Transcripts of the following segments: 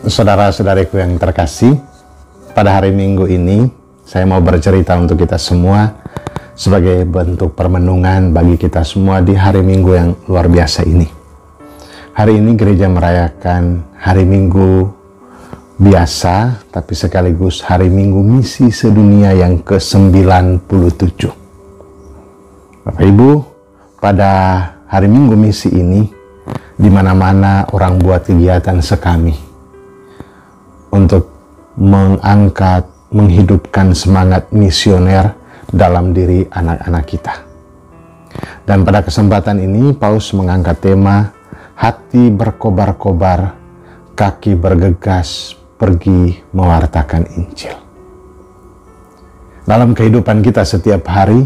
Saudara-saudariku yang terkasih, pada hari Minggu ini saya mau bercerita untuk kita semua sebagai bentuk permenungan bagi kita semua di hari Minggu yang luar biasa ini. Hari ini gereja merayakan hari Minggu biasa, tapi sekaligus hari Minggu misi sedunia yang ke-97. Bapak Ibu, pada hari Minggu misi ini, di mana-mana orang buat kegiatan sekami untuk mengangkat, menghidupkan semangat misioner dalam diri anak-anak kita. Dan pada kesempatan ini, Paus mengangkat tema hati berkobar-kobar, kaki bergegas, pergi mewartakan Injil. Dalam kehidupan kita setiap hari,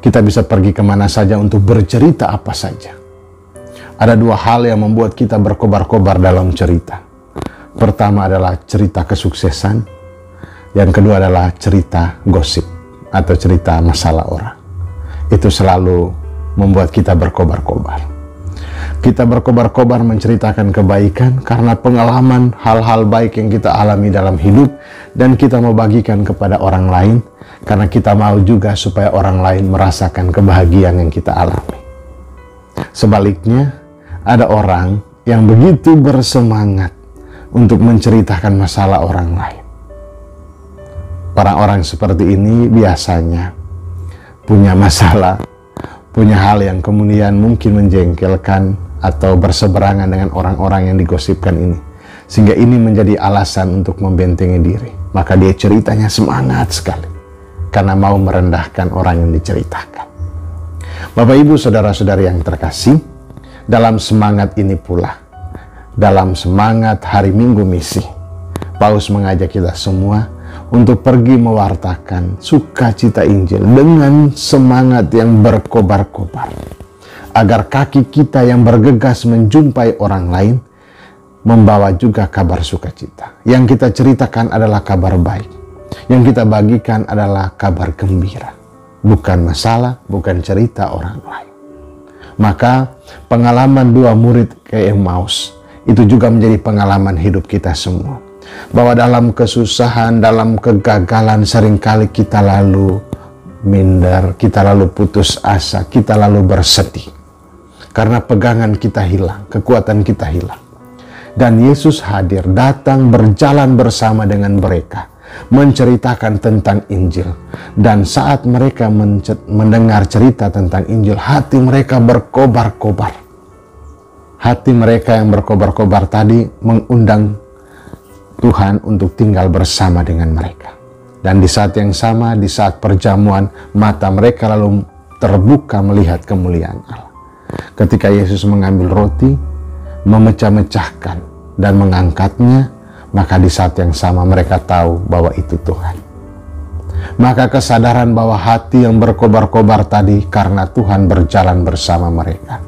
kita bisa pergi kemana saja untuk bercerita apa saja. Ada dua hal yang membuat kita berkobar-kobar dalam cerita. Pertama adalah cerita kesuksesan, yang kedua adalah cerita gosip atau cerita masalah orang. Itu selalu membuat kita berkobar-kobar. Kita berkobar-kobar menceritakan kebaikan karena pengalaman hal-hal baik yang kita alami dalam hidup, dan kita mau bagikan kepada orang lain karena kita mau juga supaya orang lain merasakan kebahagiaan yang kita alami. Sebaliknya, ada orang yang begitu bersemangat untuk menceritakan masalah orang lain. Orang-orang seperti ini biasanya punya masalah, punya hal yang kemudian mungkin menjengkelkan atau berseberangan dengan orang-orang yang digosipkan ini, sehingga ini menjadi alasan untuk membentengi diri. Maka dia ceritanya semangat sekali karena mau merendahkan orang yang diceritakan. Bapak Ibu, saudara-saudari yang terkasih, dalam semangat ini pula, dalam semangat hari Minggu misi, Paus mengajak kita semua untuk pergi mewartakan sukacita Injil dengan semangat yang berkobar-kobar, agar kaki kita yang bergegas menjumpai orang lain membawa juga kabar sukacita. Yang kita ceritakan adalah kabar baik, yang kita bagikan adalah kabar gembira, bukan masalah, bukan cerita orang lain. Maka pengalaman dua murid ke Emmaus itu juga menjadi pengalaman hidup kita semua. Bahwa dalam kesusahan, dalam kegagalan, seringkali kita lalu minder, kita lalu putus asa, kita lalu bersedih. Karena pegangan kita hilang, kekuatan kita hilang. Dan Yesus hadir, datang berjalan bersama dengan mereka, menceritakan tentang Injil. Dan saat mereka mendengar cerita tentang Injil, hati mereka berkobar-kobar. Hati mereka yang berkobar-kobar tadi mengundang Tuhan untuk tinggal bersama dengan mereka. Dan di saat yang sama, di saat perjamuan, mata mereka lalu terbuka melihat kemuliaan Allah. Ketika Yesus mengambil roti, memecah-mecahkan dan mengangkatnya, maka di saat yang sama mereka tahu bahwa itu Tuhan. Maka kesadaran bahwa hati yang berkobar-kobar tadi karena Tuhan berjalan bersama mereka.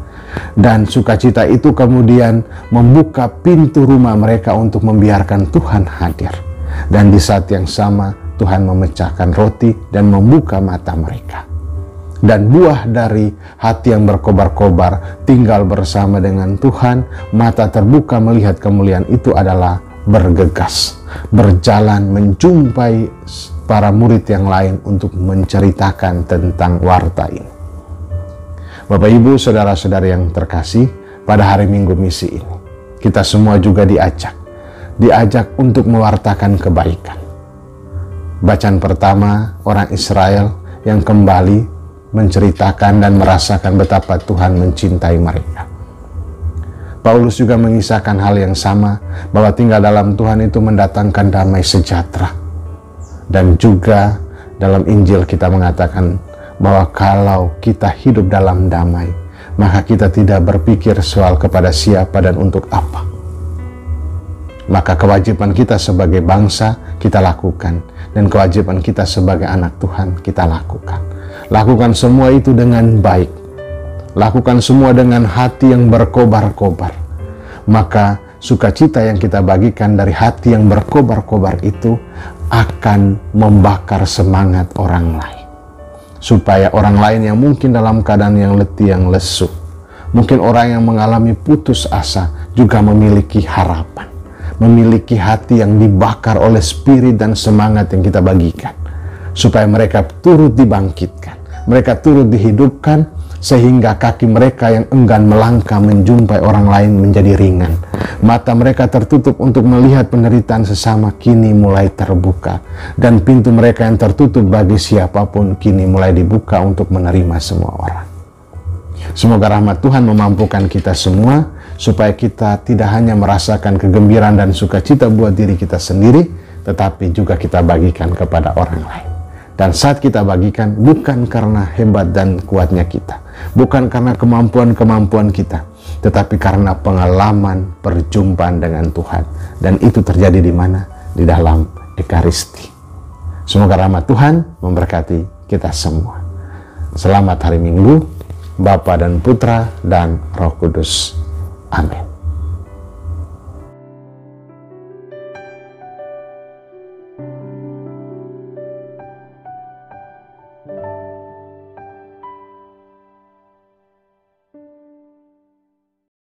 Dan sukacita itu kemudian membuka pintu rumah mereka untuk membiarkan Tuhan hadir. Dan di saat yang sama Tuhan memecahkan roti dan membuka mata mereka. Dan buah dari hati yang berkobar-kobar tinggal bersama dengan Tuhan, mata terbuka melihat kemuliaan itu adalah bergegas, berjalan menjumpai para murid yang lain untuk menceritakan tentang warta ini. Bapak Ibu, saudara-saudari yang terkasih, pada hari Minggu misi ini, kita semua juga diajak untuk mewartakan kebaikan. Bacaan pertama, orang Israel yang kembali menceritakan dan merasakan betapa Tuhan mencintai mereka. Paulus juga mengisahkan hal yang sama, bahwa tinggal dalam Tuhan itu mendatangkan damai sejahtera. Dan juga dalam Injil kita mengatakan bahwa kalau kita hidup dalam damai, maka kita tidak berpikir soal kepada siapa dan untuk apa. Maka kewajiban kita sebagai bangsa kita lakukan, dan kewajiban kita sebagai anak Tuhan kita lakukan. Lakukan semua itu dengan baik. Lakukan semua dengan hati yang berkobar-kobar. Maka sukacita yang kita bagikan dari hati yang berkobar-kobar itu akan membakar semangat orang lain. Supaya orang lain yang mungkin dalam keadaan yang letih, yang lesu, mungkin orang yang mengalami putus asa juga memiliki harapan. memiliki hati yang dibakar oleh spirit dan semangat yang kita bagikan, supaya mereka turut dibangkitkan, mereka turut dihidupkan, sehingga kaki mereka yang enggan melangkah menjumpai orang lain menjadi ringan. Mata mereka tertutup untuk melihat penderitaan sesama kini mulai terbuka, dan pintu mereka yang tertutup bagi siapapun kini mulai dibuka untuk menerima semua orang. Semoga rahmat Tuhan memampukan kita semua, supaya kita tidak hanya merasakan kegembiraan dan sukacita buat diri kita sendiri, tetapi juga kita bagikan kepada orang lain. Dan saat kita bagikan, bukan karena hebat dan kuatnya kita, bukan karena kemampuan-kemampuan kita, tetapi karena pengalaman perjumpaan dengan Tuhan. Dan itu terjadi di mana? Di dalam Ekaristi. Semoga rahmat Tuhan memberkati kita semua. Selamat hari Minggu, Bapa dan Putra dan Roh Kudus. Amin.